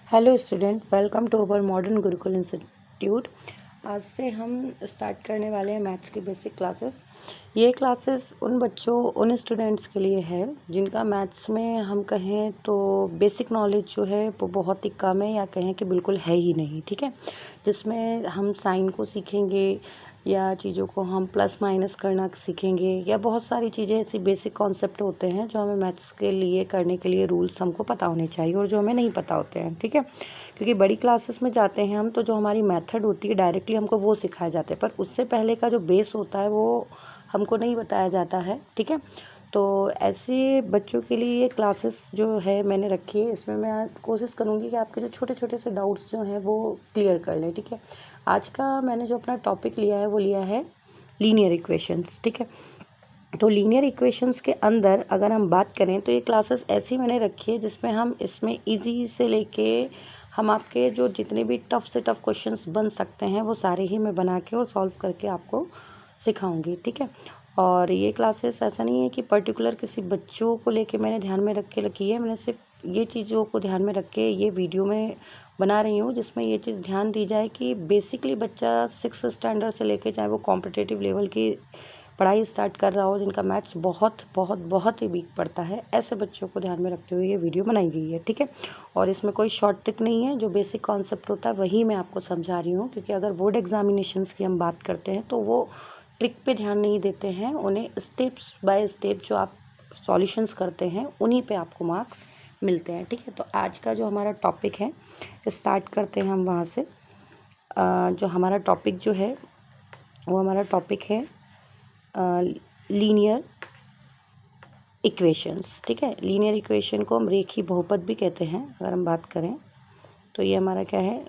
Hello student, welcome to our modern Gurukul institute. आज से हम स्टार्ट करने वाले हैं मैथ्स की बेसिक क्लासेस। ये क्लासेस उन बच्चों उन स्टूडेंट्स के लिए है जिनका मैथ्स में हम कहें तो बेसिक नॉलेज जो है वो बहुत ही कम है, या कहें कि बिल्कुल है ही नहीं। ठीक है, जिसमें हम साइन को सीखेंगे या चीज़ों को हम प्लस माइनस करना सीखेंगे, या बहुत सारी चीज़ें ऐसी बेसिक कॉन्सेप्ट होते हैं जो हमें मैथ्स के लिए करने के लिए रूल्स हमको पता होने चाहिए और जो हमें नहीं पता होते हैं। ठीक है, क्योंकि बड़ी क्लासेस में जाते हैं हम तो जो हमारी मेथड होती है डायरेक्टली हमको वो सिखाए जाते हैं, पर उससे पहले का जो बेस होता है वो हमको नहीं बताया जाता है। ठीक है, तो ऐसे बच्चों के लिए ये क्लासेस जो है मैंने रखी है, इसमें मैं कोशिश करूँगी कि आपके जो छोटे छोटे से डाउट्स जो हैं वो क्लियर कर लें। ठीक है, आज का मैंने जो अपना टॉपिक लिया है वो लिया है लीनियर इक्वेशंस। ठीक है, तो लीनियर इक्वेशंस के अंदर अगर हम बात करें तो ये क्लासेस ऐसी मैंने रखी है जिसमें हम इसमें इजी से लेके हम आपके जो जितने भी टफ़ से टफ़ क्वेश्चंस बन सकते हैं वो सारे ही मैं बना के और सॉल्व करके आपको सिखाऊंगी। ठीक है, और ये क्लासेस ऐसा नहीं है कि पर्टिकुलर किसी बच्चों को लेके मैंने ध्यान में रख के रखी है। मैंने सिर्फ ये चीज़ों को ध्यान में रख के ये वीडियो में बना रही हूँ जिसमें ये चीज़ ध्यान दी जाए कि बेसिकली बच्चा 6 स्टैंडर्ड से लेके चाहे वो कॉम्पिटिटिव लेवल की पढ़ाई स्टार्ट कर रहा हो, जिनका मैथ्स बहुत बहुत बहुत ही वीक पड़ता है, ऐसे बच्चों को ध्यान में रखते हुए ये वीडियो बनाई गई है। ठीक है, और इसमें कोई शॉर्ट ट्रिक नहीं है, जो बेसिक कॉन्सेप्ट होता है वही मैं आपको समझा रही हूँ। क्योंकि अगर बोर्ड एग्जामिनेशंस की हम बात करते हैं तो वो ट्रिक पे ध्यान नहीं देते हैं, उन्हें स्टेप्स बाय स्टेप जो आप सॉल्यूशंस करते हैं उन्हीं पे आपको मार्क्स मिलते हैं। ठीक है, तो आज का जो हमारा टॉपिक है स्टार्ट करते हैं हम वहाँ से। जो हमारा टॉपिक जो है वो हमारा टॉपिक है लीनियर इक्वेशंस। ठीक है, लीनियर इक्वेशन को हम रेखीय बहुपद भी कहते हैं अगर हम बात करें तो। ये हमारा क्या है,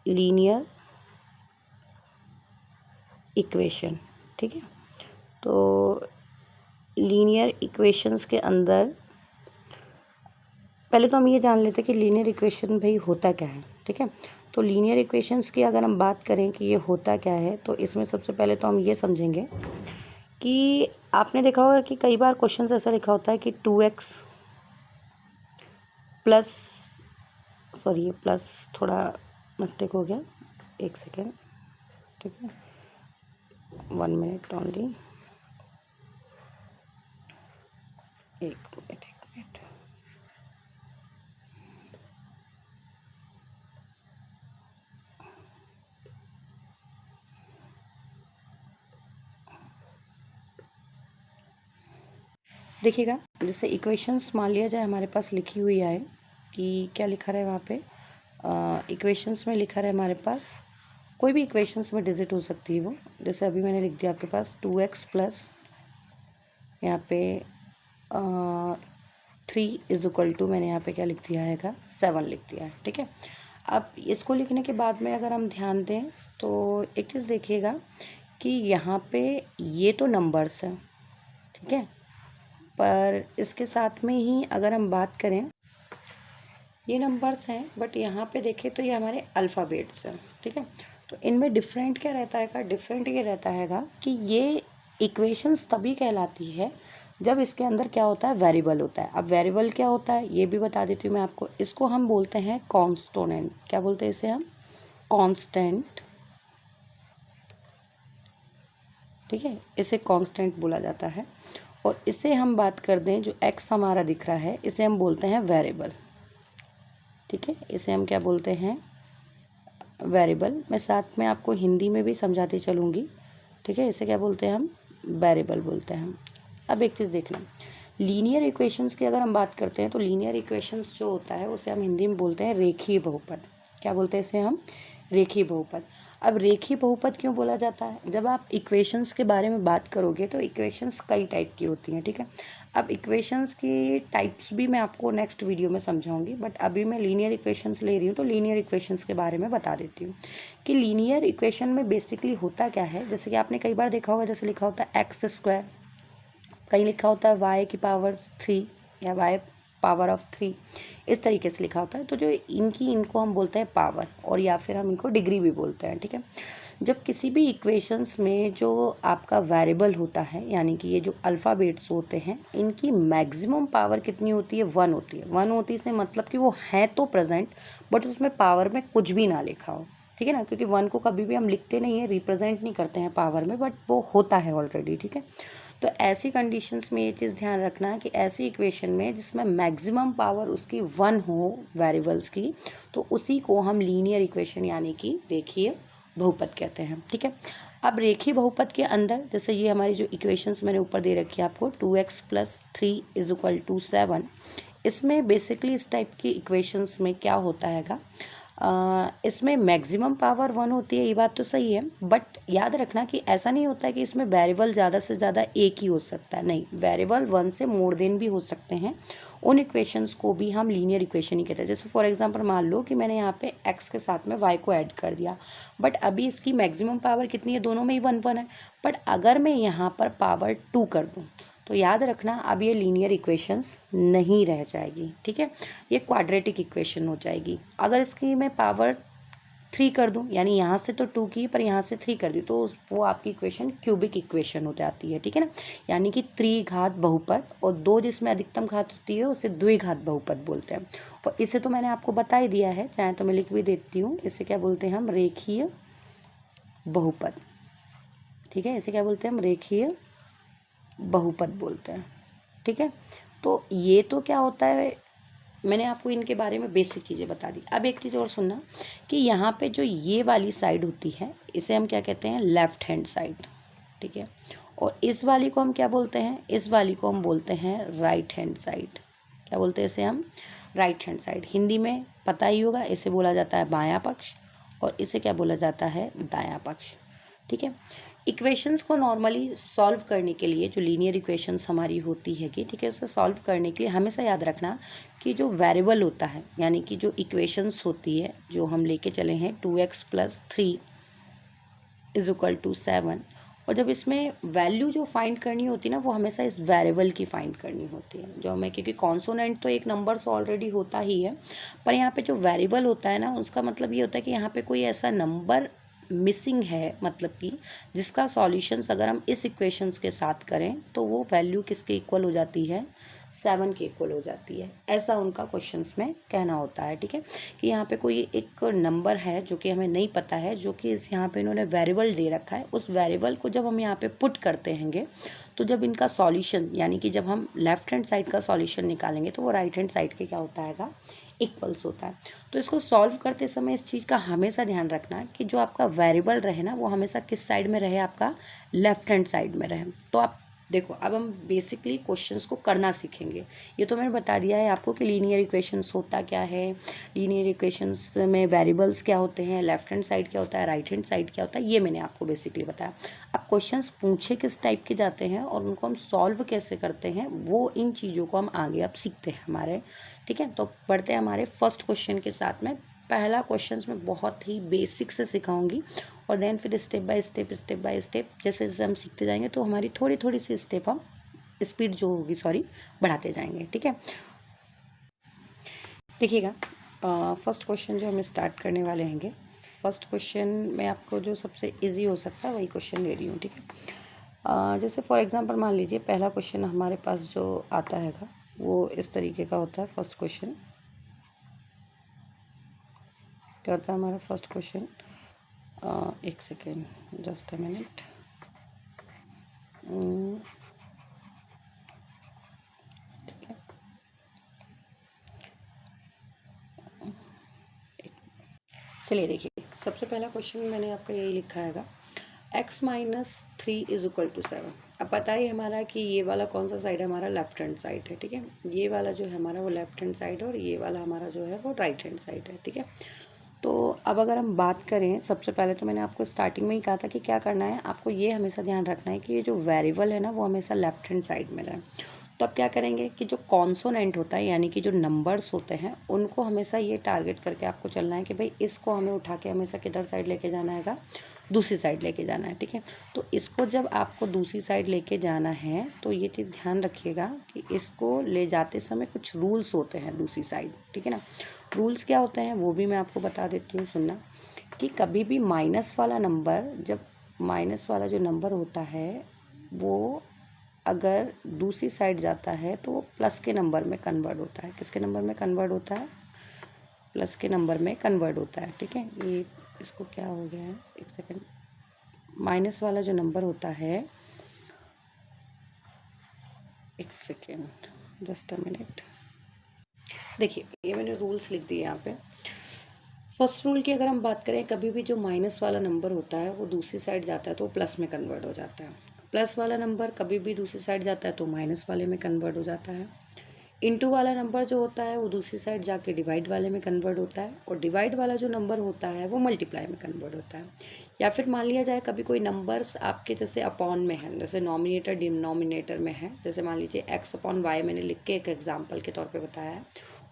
लीनियर इक्वेशन। ठीक है, तो लीनियर इक्वेशंस के अंदर पहले तो हम ये जान लेते हैं कि लीनियर इक्वेशन भाई होता क्या है। ठीक है, तो लीनियर इक्वेशंस की अगर हम बात करें कि ये होता क्या है तो इसमें सबसे पहले तो हम ये समझेंगे कि आपने देखा होगा कि कई बार क्वेश्चन ऐसा लिखा होता है कि 2x प्लस, सॉरी ये प्लस थोड़ा मिस्टेक हो गया, एक सेकेंड। ठीक है, 1 मिनट ओनली, एक मिनट। देखिएगा, जैसे इक्वेशंस मान लिया जाए हमारे पास लिखी हुई आए कि क्या लिखा रहा है वहाँ पे, इक्वेशंस में लिखा रहा है हमारे पास कोई भी इक्वेशंस में डिजिट हो सकती है वो। जैसे अभी मैंने लिख दिया आपके पास 2x प्लस यहाँ पे 3 इज इक्वल टू, मैंने यहाँ पे क्या लिख दिया है, 7 लिख दिया है। ठीक है, अब इसको लिखने के बाद में अगर हम ध्यान दें तो एक चीज़ देखिएगा कि यहाँ पे ये तो नंबर्स हैं। ठीक है, पर इसके साथ में ही अगर हम बात करें, ये नंबर्स हैं बट यहाँ पे देखें तो ये हमारे अल्फ़ाबेट्स हैं। ठीक है, तो इनमें डिफरेंट क्या रहता है, डिफरेंट ये रहता है कि ये इक्वेशंस तभी कहलाती है जब इसके अंदर क्या होता है, वेरिएबल होता है। अब वेरिएबल क्या होता है ये भी बता देती हूँ मैं आपको। इसको हम बोलते हैं कॉन्स्टेंट। क्या बोलते हैं इसे हम, कांस्टेंट। ठीक है, इसे कांस्टेंट बोला जाता है। और इसे हम बात कर दें, जो एक्स हमारा दिख रहा है इसे हम बोलते हैं वेरिएबल। ठीक है, इसे हम क्या बोलते हैं, वेरिएबल। मैं साथ में आपको हिंदी में भी समझाती चलूँगी। ठीक है, इसे क्या बोलते हैं हम, वेरिएबल बोलते हैं हम। अब एक चीज़ देखना, लीनियर इक्वेशंस की अगर हम बात करते हैं तो लीनियर इक्वेशंस जो होता है उसे हम हिंदी में बोलते हैं रेखीय बहुपद। क्या बोलते हैं इसे हम, रेखीय बहुपद। अब रेखीय बहुपद क्यों बोला जाता है, जब आप इक्वेशंस के बारे में बात करोगे तो इक्वेशंस कई टाइप की होती हैं। ठीक है, अब इक्वेशंस की टाइप्स भी मैं आपको नेक्स्ट वीडियो में समझाऊंगी, बट अभी मैं लीनियर इक्वेशंस ले रही हूँ तो लीनियर इक्वेशंस के बारे में बता देती हूँ कि लीनियर इक्वेशन में बेसिकली होता क्या है। जैसे कि आपने कई बार देखा होगा, जैसे लिखा होता है x², कहीं लिखा होता है y की पावर 3 या y पावर ऑफ 3, इस तरीके से लिखा होता है। तो जो इनको हम बोलते हैं पावर, और या फिर हम इनको डिग्री भी बोलते हैं, ठीक है। जब किसी भी इक्वेशंस में जो आपका वेरिएबल होता है, यानी कि ये जो अल्फ़ाबेट्स होते हैं, इनकी मैक्सिमम पावर कितनी होती है? 1 होती है। 1 होती है इसमें मतलब कि वो है तो प्रेजेंट, बट उसमें पावर में कुछ भी ना लिखा हो, ठीक है ना, क्योंकि 1 को कभी भी हम लिखते नहीं है, रिप्रेजेंट नहीं करते हैं पावर में, बट वो होता है ऑलरेडी, ठीक है। तो ऐसी कंडीशंस में ये चीज़ ध्यान रखना है कि ऐसी इक्वेशन में जिसमें मैक्सिमम पावर उसकी 1 हो वेरिएबल्स की, तो उसी को हम लीनियर इक्वेशन यानी कि रेखीय बहुपद कहते हैं, ठीक है। अब रेखीय बहुपद के अंदर जैसे ये हमारी जो इक्वेशंस मैंने ऊपर दे रखी है आपको, 2x + 3 = 7, इसमें बेसिकली इस टाइप की इक्वेशंस में क्या होता हैगा, इसमें मैक्सिमम पावर 1 होती है, ये बात तो सही है, बट याद रखना कि ऐसा नहीं होता है कि इसमें वेरिएबल ज़्यादा से ज़्यादा एक ही हो सकता है, नहीं, वेरिएबल 1 से मोर देन भी हो सकते हैं। उन इक्वेशंस को भी हम लीनियर इक्वेशन ही कहते हैं। जैसे फॉर एग्जांपल मान लो कि मैंने यहाँ पे x के साथ में y को ऐड कर दिया, बट अभी इसकी मैक्सिमम पावर कितनी है? दोनों में ही 1 है, बट अगर मैं यहाँ पर पावर 2 कर दूँ तो याद रखना अब ये लीनियर इक्वेशंस नहीं रह जाएगी, ठीक है, ये क्वाड्रेटिक इक्वेशन हो जाएगी। अगर इसकी मैं पावर 3 कर दूं, यानी यहाँ से तो 2 की पर यहाँ से 3 कर दी, तो वो आपकी इक्वेशन क्यूबिक इक्वेशन हो जाती है, ठीक है ना, यानी कि त्रिघात बहुपद, और 2 जिसमें अधिकतम घात होती है उसे द्विघात बहुपद बोलते हैं। और इसे तो मैंने आपको बता ही दिया है, चाहे तो मैं लिख भी देती हूँ, इसे क्या बोलते हैं हम? रेखीय बहुपद, ठीक है, इसे क्या बोलते हैं हम? रेखीय बहुपद बोलते हैं, ठीक है। तो ये तो क्या होता है, मैंने आपको इनके बारे में बेसिक चीज़ें बता दी। अब एक चीज़ और सुनना कि यहाँ पे जो ये वाली साइड होती है इसे हम क्या कहते हैं? लेफ्ट हैंड साइड, ठीक है। और इस वाली को हम क्या बोलते हैं? इस वाली को हम बोलते हैं राइट हैंड साइड। क्या बोलते हैं इसे हम? Right hand side. हिंदी में पता ही होगा, इसे बोला जाता है बायां पक्ष, और इसे क्या बोला जाता है? दायां पक्ष, ठीक है। इक्वेशंस को नॉर्मली सॉल्व करने के लिए, जो लीनियर इक्वेशंस हमारी होती है कि, ठीक है, उसे सॉल्व करने के लिए हमेशा याद रखना कि जो वेरिएबल होता है, यानी कि जो इक्वेशंस होती है जो हम लेके चले हैं 2x + 3 = 7, और जब इसमें वैल्यू जो फाइंड करनी होती है ना, वो हमेशा इस वेरिएबल की फाइंड करनी होती है, जो हमें, क्योंकि कॉन्सोनेंट तो एक नंबर्स ऑलरेडी होता ही है, पर यहाँ पे जो वेरिएबल होता है ना, उसका मतलब ये होता है कि यहाँ पे कोई ऐसा नंबर मिसिंग है, मतलब कि जिसका सॉल्यूशंस अगर हम इस इक्वेशंस के साथ करें तो वो वैल्यू किसके इक्वल हो जाती है? 7 के इक्वल हो जाती है, ऐसा उनका क्वेश्चंस में कहना होता है, ठीक है, कि यहाँ पे कोई एक नंबर है जो कि हमें नहीं पता है, जो कि इस यहाँ पे इन्होंने वेरिएबल दे रखा है, उस वेरिएबल को जब हम यहाँ पे पुट करते हैंगे तो जब इनका सॉल्यूशन, यानी कि जब हम लेफ्ट हैंड साइड का सॉल्यूशन निकालेंगे तो वो राइट हैंड साइड के क्या होता है? इक्वल्स होता है। तो इसको सॉल्व करते समय इस चीज़ का हमेशा ध्यान रखना है कि जो आपका वेरिएबल रहे ना, वो हमेशा किस साइड में रहे? आपका लेफ्ट हैंड साइड में रहे। तो आप देखो, अब हम बेसिकली क्वेश्चंस को करना सीखेंगे। ये तो मैंने बता दिया है आपको कि लीनियर इक्वेशंस होता क्या है, लीनियर इक्वेशंस में वेरिएबल्स क्या होते हैं, लेफ्ट हैंड साइड क्या होता है, राइट हैंड साइड क्या होता है, ये मैंने आपको बेसिकली बताया। अब क्वेश्चंस पूछे किस टाइप के जाते हैं और उनको हम सॉल्व कैसे करते हैं, वो इन चीज़ों को हम आगे अब सीखते हैं हमारे, ठीक है। तो बढ़ते हैं हमारे फर्स्ट क्वेश्चन के साथ में। पहला क्वेश्चन मैं बहुत ही बेसिक से सिखाऊंगी, और देन फिर स्टेप बाय स्टेप जैसे जैसे हम सीखते जाएंगे तो हमारी थोड़ी थोड़ी सी स्टेप हम स्पीड जो होगी, सॉरी, बढ़ाते जाएंगे, ठीक है। देखिएगा, फर्स्ट क्वेश्चन जो हम स्टार्ट करने वाले हैंगे, फर्स्ट क्वेश्चन में आपको जो सबसे इजी हो सकता है वही क्वेश्चन ले रही हूँ, ठीक है। जैसे फॉर एग्जांपल मान लीजिए पहला क्वेश्चन हमारे पास जो आता हैगा वो इस तरीके का होता है। फर्स्ट क्वेश्चन क्या होता है हमारा? फर्स्ट क्वेश्चन, एक सेकेंड, जस्ट अ मिनट, ठीक है, चलिए देखिए, सबसे पहला क्वेश्चन मैंने आपका यही लिखा हैगा, x - 3 = 7। अब पता ही हमारा कि ये वाला कौन सा साइड है? हमारा लेफ्ट हैंड साइड है, ठीक है, ये वाला जो है हमारा वो लेफ्ट हैंड साइड है, और ये वाला हमारा जो है वो राइट हैंड साइड है, ठीक है। तो अब अगर हम बात करें, सबसे पहले तो मैंने आपको स्टार्टिंग में ही कहा था कि क्या करना है, आपको ये हमेशा ध्यान रखना है कि ये जो वेरिएबल है ना वो हमेशा लेफ्ट हैंड साइड में रहे। तो अब क्या करेंगे कि जो कॉन्सोनेंट होता है यानी कि जो नंबर्स होते हैं उनको हमेशा ये टारगेट करके आपको चलना है कि भाई इसको हमें उठा के हमेशा किधर साइड लेके जाना है, दूसरी साइड लेके जाना है। ठीक है, तो इसको जब आपको दूसरी साइड लेके जाना है तो ये चीज़ ध्यान रखिएगा कि इसको ले जाते समय कुछ रूल्स होते हैं दूसरी साइड। ठीक है ना, रूल्स क्या होते हैं वो भी मैं आपको बता देती हूँ, सुनना कि कभी भी माइनस वाला नंबर, जब माइनस वाला जो नंबर होता है वो अगर दूसरी साइड जाता है तो वो प्लस के नंबर में कन्वर्ट होता है। किसके नंबर में कन्वर्ट होता है? प्लस के नंबर में कन्वर्ट होता है। ठीक है, ये इसको क्या हो गया है, एक सेकेंड, माइनस वाला जो नंबर होता है, एक सेकेंड जस्ट अ मिनट, देखिए ये मैंने रूल्स लिख दिए यहाँ पे। फर्स्ट रूल की अगर हम बात करें, कभी भी जो माइनस वाला नंबर होता है वो दूसरी साइड जाता है तो वो प्लस में कन्वर्ट हो जाता है। प्लस वाला नंबर कभी भी दूसरी साइड जाता है तो माइनस वाले में कन्वर्ट हो जाता है। इनटू वाला नंबर जो होता है वो दूसरी साइड जाके डिवाइड वाले में कन्वर्ट होता है, और डिवाइड वाला जो नंबर होता है वो मल्टीप्लाई में कन्वर्ट होता है। या फिर मान लिया जाए कभी कोई नंबर्स आपके जैसे अपॉन में है, जैसे नॉमिनेटर डिनोमिनेटर में है, जैसे मान लीजिए एक्स अपॉन वाई मैंने लिख के एक एग्जाम्पल के तौर पे बताया है,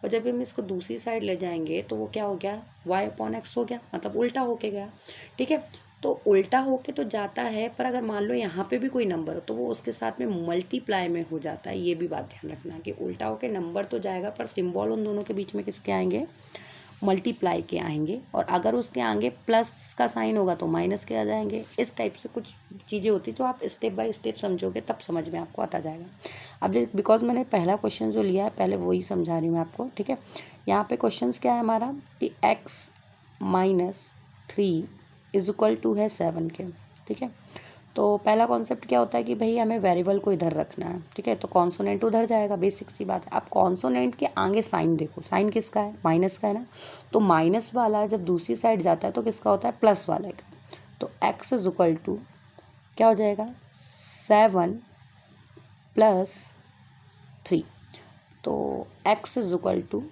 और जब हम इसको दूसरी साइड ले जाएंगे तो वो क्या हो गया, वाई अपॉन एक्स हो गया, मतलब उल्टा होके गया। ठीक है, तो उल्टा होके तो जाता है, पर अगर मान लो यहाँ पे भी कोई नंबर हो तो वो उसके साथ में मल्टीप्लाई में हो जाता है। ये भी बात ध्यान रखना कि उल्टा होके नंबर तो जाएगा पर सिंबल उन दोनों के बीच में किसके आएंगे, मल्टीप्लाई के आएंगे, और अगर उसके आगे प्लस का साइन होगा तो माइनस के आ जाएंगे। इस टाइप से कुछ चीज़ें होती जो आप स्टेप बाय स्टेप समझोगे तब समझ में आपको आता जाएगा। अब बिकॉज मैंने पहला क्वेश्चन जो लिया है पहले वही समझा रही हूँ मैं आपको। ठीक है, यहाँ पे क्वेश्चन क्या है हमारा कि x minus 3 is equal to है 7 के। ठीक है, तो पहला कॉन्सेप्ट क्या होता है कि भाई हमें वेरिएबल को इधर रखना है। ठीक है, तो कॉन्सोनेंट उधर जाएगा, बेसिक सी बात है। अब कॉन्सोनेंट के आगे साइन देखो, साइन किसका है, माइनस का है ना, तो माइनस वाला जब दूसरी साइड जाता है तो किसका होता है, प्लस वाले का। तो x इज इक्वल टू क्या हो जाएगा, 7 प्लस 3, तो x is equal to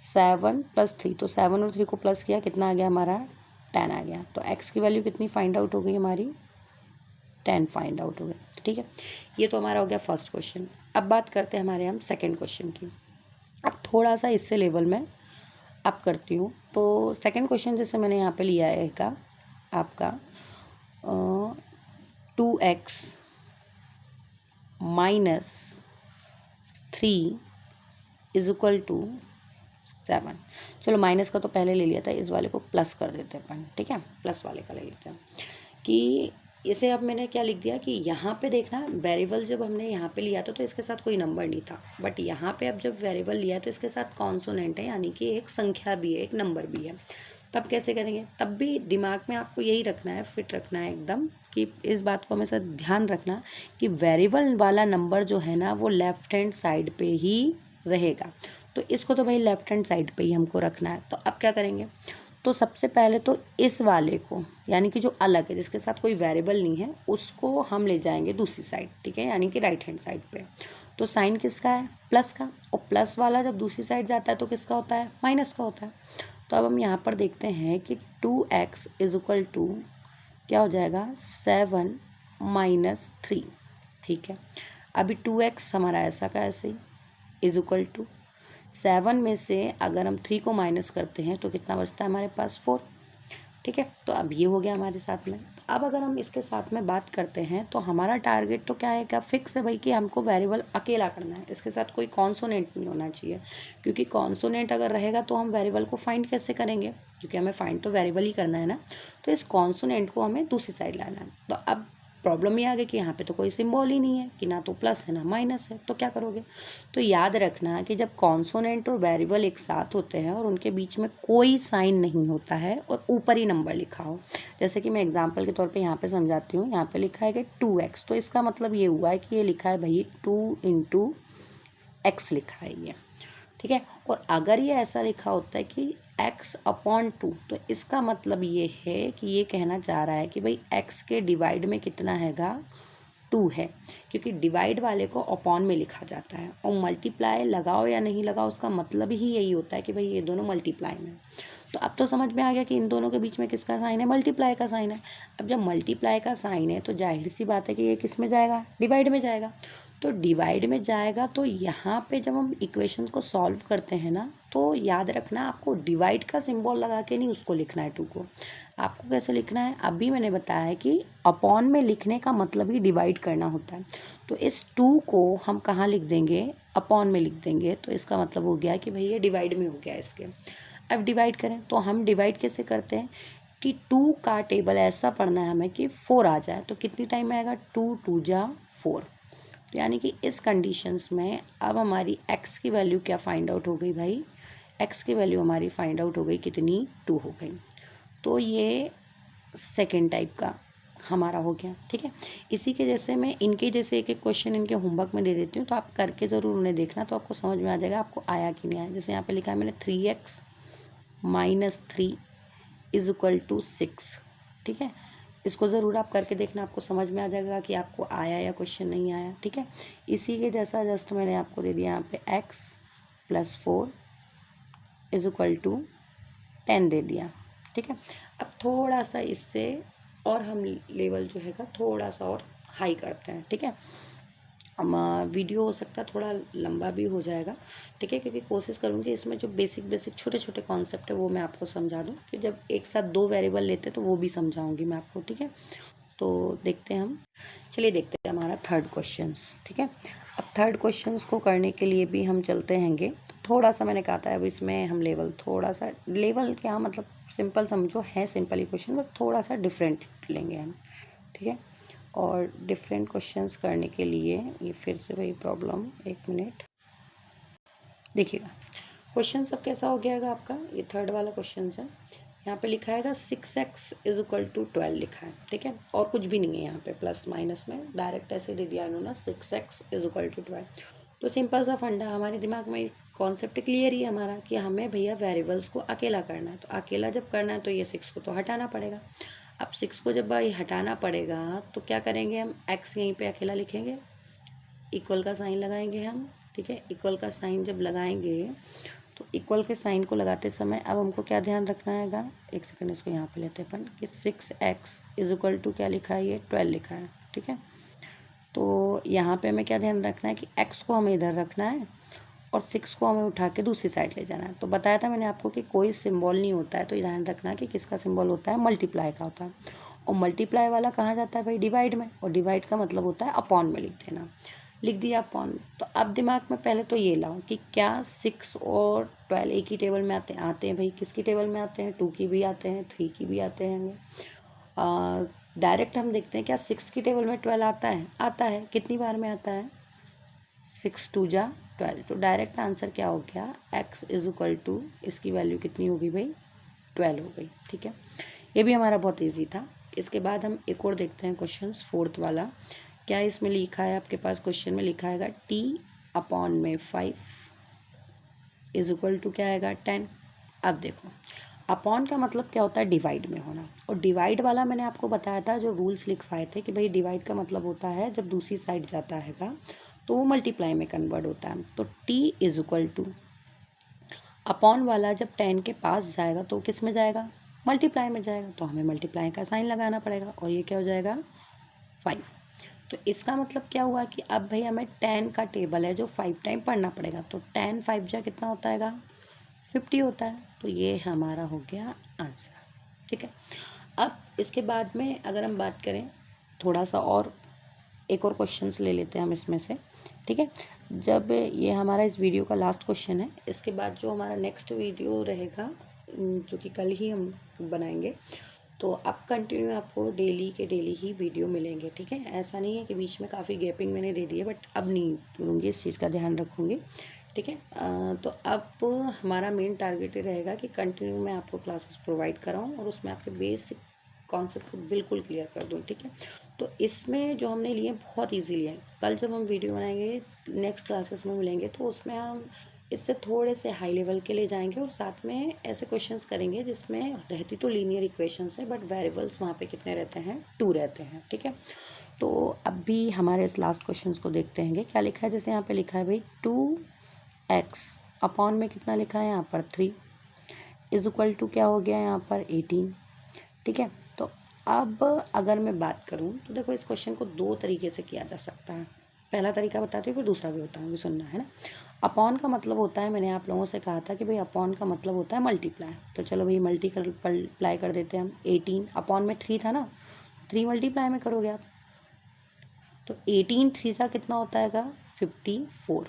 7 plus 3, तो 7 और 3 को प्लस किया कितना आ गया हमारा, 10 आ गया। तो x की वैल्यू कितनी फाइंड आउट हो गई हमारी, 10 फाइंड आउट हो गई। ठीक है, ये तो हमारा हो गया फर्स्ट क्वेश्चन। अब बात करते हैं हमारे हम सेकंड क्वेश्चन की। अब थोड़ा सा इससे लेवल में अप करती हूँ। तो सेकंड क्वेश्चन जैसे मैंने यहाँ पे लिया है का आपका 2x minus 3 is equal to 7। चलो माइनस का तो पहले ले लिया था, इस वाले को प्लस कर देते हैं अपन। ठीक है, प्लस वाले का ले लेते हैं कि इसे अब मैंने क्या लिख दिया कि यहाँ पे देखना वेरिएबल जब हमने यहाँ पे लिया था तो इसके साथ कोई नंबर नहीं था, बट यहाँ पे अब जब वेरिएबल लिया है तो इसके साथ कॉन्सोनेंट है, यानी कि एक संख्या भी है, एक नंबर भी है। तब कैसे करेंगे, तब भी दिमाग में आपको यही रखना है, फिट रखना है एकदम, कि इस बात को हमेशा ध्यान रखना कि वेरिएबल वाला नंबर जो है ना वो लेफ्ट हैंड साइड पे ही रहेगा। तो इसको तो भाई लेफ्ट हैंड साइड पे ही हमको रखना है। तो अब क्या करेंगे, तो सबसे पहले तो इस वाले को, यानी कि जो अलग है जिसके साथ कोई वेरिएबल नहीं है, उसको हम ले जाएंगे दूसरी साइड। ठीक है, यानी कि राइट हैंड साइड पे। तो साइन किसका है, प्लस का, और प्लस वाला जब दूसरी साइड जाता है तो किसका होता है, माइनस का होता है। तो अब हम यहाँ पर देखते हैं कि 2x इज इक्वल टू क्या हो जाएगा, 7 माइनस 3। ठीक है, अभी 2x हमारा ऐसा का ऐसे ही इज इक्वल टू 7 में से अगर हम 3 को माइनस करते हैं तो कितना बचता है हमारे पास, 4। ठीक है, तो अब ये हो गया हमारे साथ में। अब अगर हम इसके साथ में बात करते हैं तो हमारा टारगेट तो क्या है, क्या फिक्स है भाई कि हमको वेरिएबल अकेला करना है, इसके साथ कोई कॉन्सोनेंट नहीं होना चाहिए, क्योंकि कॉन्सोनेंट अगर रहेगा तो हम वेरिएबल को फाइंड कैसे करेंगे, क्योंकि हमें फाइंड तो वेरिएबल ही करना है ना। तो इस कॉन्सोनेंट को हमें दूसरी साइड लाना है। तो अब प्रॉब्लम ये आ गई कि यहाँ पे तो कोई सिंबल ही नहीं है, कि ना तो प्लस है ना माइनस है, तो क्या करोगे। तो याद रखना कि जब कॉन्सोनेंट और वेरिएबल एक साथ होते हैं और उनके बीच में कोई साइन नहीं होता है और ऊपर ही नंबर लिखा हो, जैसे कि मैं एग्जांपल के तौर पे यहाँ पे समझाती हूँ। यहाँ पे लिखा है कि 2x, तो इसका मतलब ये हुआ है कि ये लिखा है भाई 2 इंटू एक्स लिखा है ये। ठीक है, और अगर ये ऐसा लिखा होता है कि x अपॉन 2, तो इसका मतलब ये है कि ये कहना चाह रहा है कि भाई x के डिवाइड में कितना हैगा, 2 है, क्योंकि डिवाइड वाले को अपॉन में लिखा जाता है, और मल्टीप्लाई लगाओ या नहीं लगाओ उसका मतलब ही यही होता है कि भाई ये दोनों मल्टीप्लाई में। तो अब तो समझ में आ गया कि इन दोनों के बीच में किसका साइन है, मल्टीप्लाई का साइन है। अब जब मल्टीप्लाई का साइन है तो जाहिर सी बात है कि ये किस में जाएगा, डिवाइड में जाएगा। तो डिवाइड में जाएगा तो यहाँ पे जब हम इक्वेशन को सॉल्व करते हैं ना, तो याद रखना आपको डिवाइड का सिंबल लगा के नहीं उसको लिखना है 2 को। आपको कैसे लिखना है, अभी मैंने बताया है कि अपॉन में लिखने का मतलब ही डिवाइड करना होता है। तो इस 2 को हम कहाँ लिख देंगे, अपॉन में लिख देंगे। तो इसका मतलब हो गया कि भाई ये डिवाइड में हो गया इसके। अब डिवाइड करें तो हम डिवाइड कैसे करते हैं कि 2 का टेबल ऐसा पढ़ना है हमें कि 4 आ जाए। तो कितनी टाइम में आएगा, 2 2 जा 4। तो यानी कि इस कंडीशंस में अब हमारी x की वैल्यू क्या फाइंड आउट हो गई भाई, x की वैल्यू हमारी फाइंड आउट हो गई कितनी, 2 हो गई। तो ये सेकेंड टाइप का हमारा हो गया। ठीक है, इसी के जैसे मैं इनके जैसे एक एक क्वेश्चन इनके होमवर्क में दे देती हूँ, तो आप करके ज़रूर उन्हें देखना, तो आपको समझ में आ जाएगा आपको आया कि नहीं आया। जैसे यहाँ पे लिखा है मैंने 3x - 3 इज इक्वल टू 6। ठीक है, इसको ज़रूर आप करके देखना, आपको समझ में आ जाएगा कि आपको आया या क्वेश्चन नहीं आया। ठीक है, इसी के जैसा जस्ट मैंने आपको दे दिया यहाँ पे x + 4 इज इक्वल टू 10 दे दिया। ठीक है, अब थोड़ा सा इससे और हम लेवल जो है थोड़ा सा और हाई करते हैं। ठीक है, वीडियो हो सकता है थोड़ा लंबा भी हो जाएगा। ठीक है, क्योंकि कोशिश करूँगी इसमें जो बेसिक छोटे छोटे कॉन्सेप्ट है वो मैं आपको समझा दूँ। फिर जब एक साथ 2 वेरिएबल लेते तो वो भी समझाऊँगी मैं आपको। ठीक है, तो देखते हैं हम, चलिए देखते हैं हमारा थर्ड क्वेश्चंस। ठीक है, अब थर्ड क्वेश्चंस को करने के लिए भी हम चलते हैंगे। थोड़ा सा मैंने कहा था अब इसमें हम लेवल थोड़ा सा, लेवल क्या मतलब सिंपल समझो, है सिंपल ही क्वेश्चन, बस थोड़ा सा डिफरेंट लेंगे हम। ठीक है, और डिफरेंट क्वेश्चंस करने के लिए ये फिर से वही प्रॉब्लम, 1 मिनट देखिएगा। क्वेश्चन सब कैसा हो गया आपका, ये थर्ड वाला क्वेश्चन है। यहाँ पे लिखा है 6x इज इक्वल टू 12 लिखा है। ठीक है, और कुछ भी नहीं है यहाँ पे प्लस माइनस में, डायरेक्ट ऐसे दे दिया इन्होंने 6x इज इक्वल टू 12। तो सिंपल सा फंडा, हमारे दिमाग में कॉन्सेप्ट क्लियर ही है हमारा कि हमें भैया वेरिएबल्स को अकेला करना है। तो अकेला जब करना है तो ये 6 को तो हटाना पड़ेगा। अब 6 को जब भाई हटाना पड़ेगा तो क्या करेंगे हम, x यहीं पे अकेला लिखेंगे, इक्वल का साइन लगाएंगे हम। ठीक है, इक्वल का साइन जब लगाएंगे तो इक्वल के साइन को लगाते समय अब हमको क्या ध्यान रखना हैगा, एक सेकंड इसको यहाँ पे लेते हैं अपन कि 6x इज इक्वल टू क्या लिखा है, ये 12 लिखा है। ठीक है, तो यहाँ पे हमें क्या ध्यान रखना है कि x को हमें इधर रखना है और 6 को हमें उठा के दूसरी साइड ले जाना है। तो बताया था मैंने आपको कि कोई सिंबल नहीं होता है, तो ध्यान रखना कि किसका सिंबल होता है, मल्टीप्लाई का होता है। और मल्टीप्लाई वाला कहाँ जाता है भाई, डिवाइड में, और डिवाइड का मतलब होता है अपॉन में लिख देना। लिख दिया अपॉन। तो अब दिमाग में पहले तो ये लाओ कि क्या 6 और 12 एक ही टेबल में आते हैं भाई, किसकी टेबल में आते हैं, 2 की भी आते हैं, 3 की भी आते हैं। डायरेक्ट हम देखते हैं क्या 6 की टेबल में 12 आता है, कितनी बार में आता है, 6 2 जा 12। तो डायरेक्ट आंसर क्या हो गया, x इज इक्वल टू, इसकी वैल्यू कितनी होगी भाई, 12 हो गई। ठीक है, ये भी हमारा बहुत इजी था। इसके बाद हम एक और देखते हैं क्वेश्चन, फोर्थ वाला। क्या इसमें लिखा है आपके पास, क्वेश्चन में लिखा है t अपॉन में 5 इज इक्वल टू क्या आएगा, 10। अब देखो अपॉन का मतलब क्या होता है, डिवाइड में होना। और डिवाइड वाला मैंने आपको बताया था, जो रूल्स लिखवाए थे कि भाई डिवाइड का मतलब होता है जब दूसरी साइड जाता है तो वो मल्टीप्लाई में कन्वर्ट होता है। तो t is equal two upon वाला जब 10 के पास जाएगा तो किस में जाएगा, मल्टीप्लाई में जाएगा, तो हमें मल्टीप्लाई का साइन लगाना पड़ेगा, और ये क्या हो जाएगा 5। तो इसका मतलब क्या हुआ कि अब भाई हमें 10 का टेबल है जो 5 टाइम पढ़ना पड़ेगा। तो 10 5 जा कितना होता है, 50 होता है। तो ये हमारा हो गया आंसर। ठीक है, अब इसके बाद में अगर हम बात करें थोड़ा सा और, एक और क्वेश्चंस ले लेते हैं हम इसमें से। ठीक है, जब ये हमारा इस वीडियो का लास्ट क्वेश्चन है, इसके बाद जो हमारा नेक्स्ट वीडियो रहेगा जो कि कल ही हम बनाएंगे, तो अब कंटिन्यू आपको डेली के डेली ही वीडियो मिलेंगे। ठीक है, ऐसा नहीं है कि बीच में काफ़ी गैपिंग मैंने दे दी है, बट अब नहीं करूँगी, इस चीज़ का ध्यान रखूँगी। ठीक है, तो अब हमारा मेन टारगेट ये रहेगा कि कंटिन्यू मैं आपको क्लासेस प्रोवाइड कराऊँ और उसमें आपके बेसिक कॉन्सेप्ट को बिल्कुल क्लियर कर दूँ। ठीक है, तो इसमें जो हमने लिए बहुत ईजी लिए हैं। कल जब हम वीडियो बनाएंगे नेक्स्ट क्लासेस में मिलेंगे तो उसमें हम इससे थोड़े से हाई लेवल के ले जाएंगे, और साथ में ऐसे क्वेश्चंस करेंगे जिसमें रहती तो लीनियर इक्वेशंस है बट वेरिएबल्स वहाँ पे कितने रहते हैं, 2 रहते हैं। ठीक है, तो अभी हमारे इस लास्ट क्वेश्चन को देखते हैं। क्या लिखा है, जैसे यहाँ पे लिखा है भाई 2x अपॉन में कितना लिखा है यहाँ पर 3 इज इक्वल टू क्या हो गया यहाँ पर 18। ठीक है, तो अब अगर मैं बात करूँ तो देखो इस क्वेश्चन को 2 तरीके से किया जा सकता है। पहला तरीका बताती हूँ, फिर दूसरा भी बताऊँगी, सुनना है ना। अपॉन का मतलब होता है, मैंने आप लोगों से कहा था कि भाई अपॉन का मतलब होता है मल्टीप्लाई। तो चलो भाई मल्टीप्लाई कर देते हैं हम। 18 अपॉन में 3 था ना, 3 मल्टीप्लाई में करोगे आप, तो 18 3 का कितना होता है 54।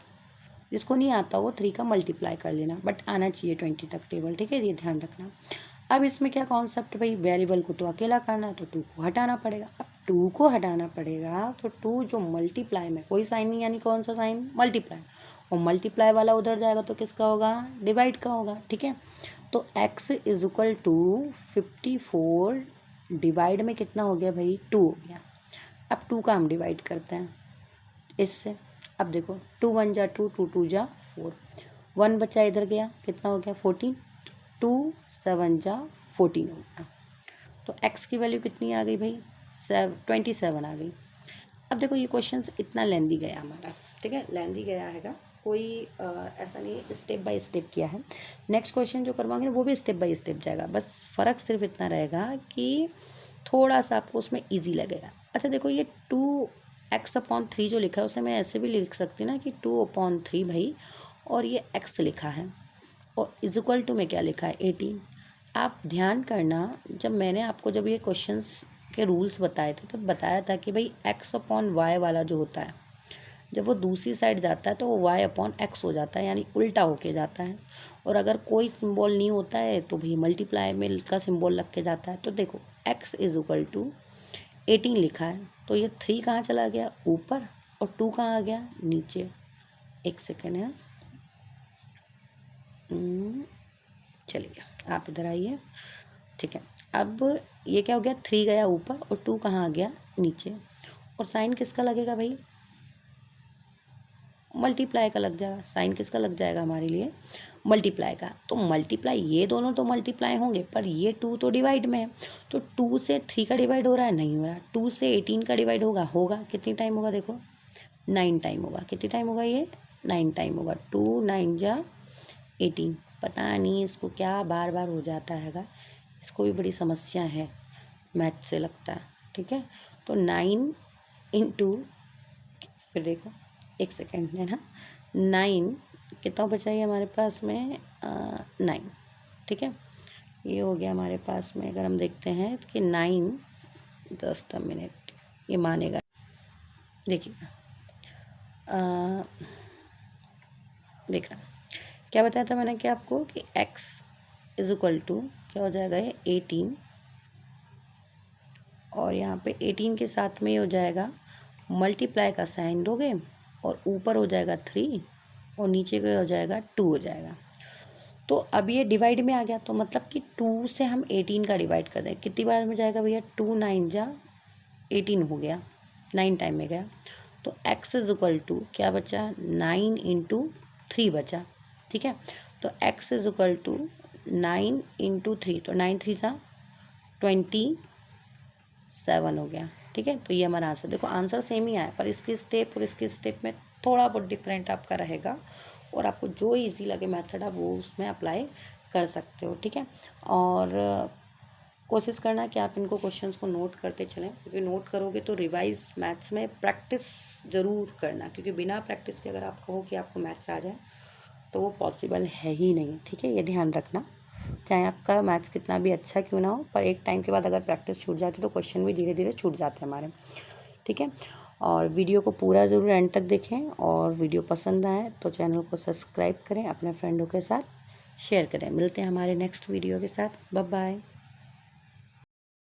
जिसको नहीं आता वो 3 का मल्टीप्लाई कर लेना, बट आना चाहिए 20 तक टेबल, ठीक है, ये ध्यान रखना। अब इसमें क्या कॉन्सेप्ट, भाई वेरिएबल को तो अकेला करना है, तो 2 को हटाना पड़ेगा। अब 2 को हटाना पड़ेगा तो 2 जो मल्टीप्लाई में कोई साइन नहीं, यानी कौन सा साइन, मल्टीप्लाई, और मल्टीप्लाई वाला उधर जाएगा तो किसका होगा, डिवाइड का होगा, ठीक है। तो x is equal to 54 divide में कितना हो गया भाई, 2 हो गया। अब 2 का हम डिवाइड करते हैं इससे। अब देखो 2 1 जा 2, 2 2 जा 4, 1 बचा इधर गया, कितना हो गया 14, 2 7 जा 14 हो गया। तो x की वैल्यू कितनी आ गई भाई, 27 आ गई। अब देखो ये क्वेश्चन इतना लेंदी गया हमारा, ठीक है, लेंदी गया हैगा, कोई ऐसा नहीं, स्टेप बाय स्टेप किया है। नेक्स्ट क्वेश्चन जो करवाएंगे वो भी स्टेप बाय स्टेप जाएगा, बस फ़र्क सिर्फ इतना रहेगा कि थोड़ा सा आपको उसमें ईजी लगेगा। अच्छा देखो ये 2x/3 जो लिखा है उसे मैं ऐसे भी लिख सकती ना कि 2/3 भाई, और ये x लिखा है, और इज इक्वल टू में क्या लिखा है 18। आप ध्यान करना, जब मैंने आपको जब ये क्वेश्चंस के रूल्स बताए थे तो बताया था कि भाई x/y वाला जो होता है, जब वो दूसरी साइड जाता है तो वो y/x हो जाता है, यानी उल्टा होके जाता है। और अगर कोई सिंबल नहीं होता है तो भाई मल्टीप्लाई में का सिंबल लग के जाता है। तो देखो x इज इक्वल टू 18 लिखा है, तो ये 3 कहाँ चला गया, ऊपर, और 2 कहाँ आ गया, नीचे। एक सेकेंड है, चलिए आप इधर आइए, ठीक है। अब ये क्या हो गया, 3 गया ऊपर और 2 कहाँ आ गया, नीचे। और साइन किसका लगेगा भाई, मल्टीप्लाई का लग जाएगा। साइन किसका लग जाएगा हमारे लिए, मल्टीप्लाई का। तो मल्टीप्लाई, ये दोनों तो मल्टीप्लाई होंगे, पर ये 2 तो डिवाइड में है। तो 2 से 3 का डिवाइड हो रहा है, नहीं हो रहा। 2 से 18 का डिवाइड होगा, होगा, कितनी टाइम होगा देखो, 9 टाइम होगा। कितनी टाइम होगा ये, 9 टाइम होगा। 2 9 जा 18। पता नहीं इसको क्या बार बार हो जाता हैगा, इसको भी बड़ी समस्या है मैथ से लगता है, ठीक है। तो 9 इंटू, फिर देखो एक सेकेंड है ना, 9 कितना बचा है हमारे पास में, 9, ठीक है। ये हो गया हमारे पास में, अगर हम देखते हैं कि 9, जस्ट अ मिनट, ये मानेगा, देखिएगा, देखना क्या बताया था मैंने कि आपको कि x इज इक्वल टू क्या हो जाएगा, ये 18, और यहाँ पे 18 के साथ में हो जाएगा मल्टीप्लाई का साइन दोगे, और ऊपर हो जाएगा 3, और नीचे का हो जाएगा 2 हो जाएगा। तो अब ये डिवाइड में आ गया, तो मतलब कि 2 से हम 18 का डिवाइड कर दें, कितनी बार में जाएगा भैया, 2 9 जा 18 हो गया, 9 टाइम में गया। तो x इज इक्वल टू क्या बचा, 9 इंटू 3 बचा, ठीक है। तो x is equal to 9 into 3, तो 9 3 सा 27 हो गया, ठीक है। तो ये हमारा आंसर, देखो आंसर सेम ही आया, पर इसकी स्टेप और इसकी स्टेप में थोड़ा बहुत डिफरेंट आपका रहेगा, और आपको जो इजी लगे मेथड आप वो उसमें अप्लाई कर सकते हो, ठीक है। और कोशिश करना कि आप इनको क्वेश्चंस को नोट करते चलें, क्योंकि नोट करोगे तो रिवाइज मैथ्स में प्रैक्टिस ज़रूर करना, क्योंकि बिना प्रैक्टिस के अगर आप कहो कि आपको मैथ्स आ जाए तो वो पॉसिबल है ही नहीं, ठीक है, ये ध्यान रखना। चाहे आपका मैथ्स कितना भी अच्छा क्यों ना हो, पर एक टाइम के बाद अगर प्रैक्टिस छूट जाती है तो क्वेश्चन भी धीरे धीरे छूट जाते हैं हमारे, ठीक है। और वीडियो को पूरा ज़रूर एंड तक देखें, और वीडियो पसंद आए तो चैनल को सब्सक्राइब करें, अपने फ्रेंडों के साथ शेयर करें। मिलते हैं हमारे नेक्स्ट वीडियो के साथ, बाय बाय।